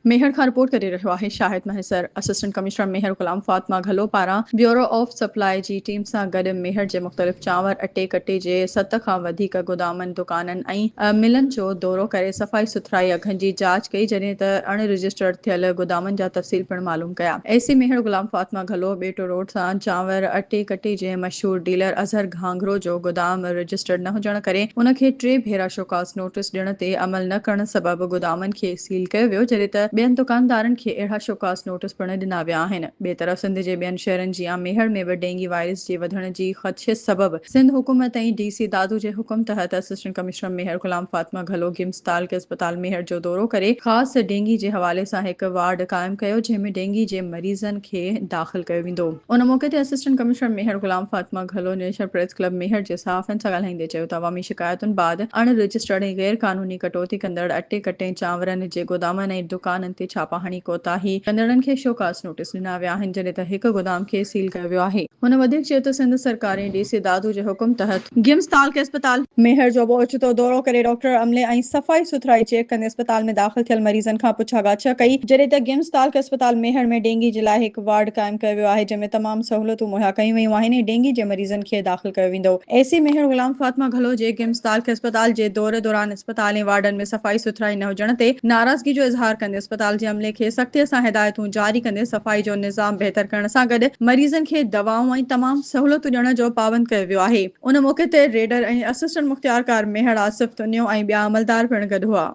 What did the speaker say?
मेहर खां रिपोर्ट करे रहियो आहे शाहिद महसर। असिस्टेंट कमिश्नर मेहर गुलाम फातिमा घलो पारां ब्यूरो ऑफ सप्लाई जी टीम सां गॾु मेहर जे मुख़्तलिफ़ चांवर अटे कटे जे 7 खां वधीक गोदामनि दुकाननि ऐं मिलनि जो दौरो करे सफ़ाई सुथराई अघनि जी जांच कई, जॾहिं त अण रजिस्टर्ड थियल गोदामनि जा तफ़सील पिणु मालूम कया। एसी मेहर गुलाम फातिमा घलो बेटो रोड सां चांवर अटे कटे जे मशहूर डीलर अज़हर घांघरो जो गोदाम रजिस्टर्ड न हुजण करे उन खे 3 भेरा शोकास नोटिस ॾियण ते अमल न करण सबबि गोदामनि खे सील कयो वियो, जॾहिं त ॿियनि दुकानदारनि खे अहिड़ा शोकास नोटिस पिणु ॾिना विया आहिनि। ॿिए तरफ़ सिंध जे ॿियनि शहरनि जीअं मेहर में बि डेंगी वायरस जे वधण जी ख़दशे सबबि सिंध हुकूमत ऐं DC दादू जे हुकुम तहत असिस्टेंट कमिश्नर मेहर गुलाम फातिमा घलो गिम्स तालके अस्पताल मेहर जो दौरो करे ख़ासि डेंगी जे हवाले सां हिकु वार्ड क़ाइमु कयो, जंहिं में डेंगी जे मरीज़नि खे दाख़िल कयो वेंदो। उन मौके ते असिस्टेंट कमिश्नर मेहर गुलाम फातिमा घलो नेशनल प्रेस क्लब मेहर जे सहाफ़ियुनि सां ॻाल्हाईंदे चयो त अवामी शिकायतुनि बाद अण रजिस्टर्ड ऐं गैर कानूनी कटौती कंदड़ अटे कटे चांवरनि जे गोदामनि ऐं दुकाननि ते छापा हणी कोताही कंदड़नि खे शोकास नोटिस ॾिना विया आहिनि, जॾहिं त हिकु गोदाम खे सील कयो वियो आहे। हुन वधीक चयो त सिंध सरकार ऐं DC दादू जे हुकुम तहत गिम्स तालके अस्पताल मेहर जो ओचितो दौरो करे डॉक्टर अमले ऐं सफ़ाई सुथराई चेक कंदे अस्पताल में दाख़िल थियल मरीज़नि खां पुछा गाछा कई, जॾहिं त गिम्स तालके अस्पताल मेहर में डेंगी जे लाइ हिकु वार्ड क़ाइमु कयो वियो आहे, जंहिं में तमामु सहूलियतूं मुहैया कयूं वेयूं आहिनि ऐं डेंगी जे मरीज़नि खे दाख़िल कयो वेंदो। एसी मेहर गुलाम फातिमा घलो जे गिम्स तालके अस्पताल जे दौरे दौरान अस्पताल ऐं वार्डन में सफ़ाई सुथराई न हुजण ते नाराज़गी जो इज़हार कंदे अस्पताल जे अमले खे सख़्तीअ सां हिदायतूं जारी कंदे सफ़ाई जो निज़ाम बहितर करण सां गॾु मरीज़नि खे दवाऊं ऐं तमामु सहूलियतूं ॾियण जो पाबंद कयो वियो आहे। उन मौके ते रेडर ऐं असिस्टेंट मुख्तियारकार मेहर आसिफ तुनियो ऐं ॿिया अमलदार पिणु गॾु हुआ।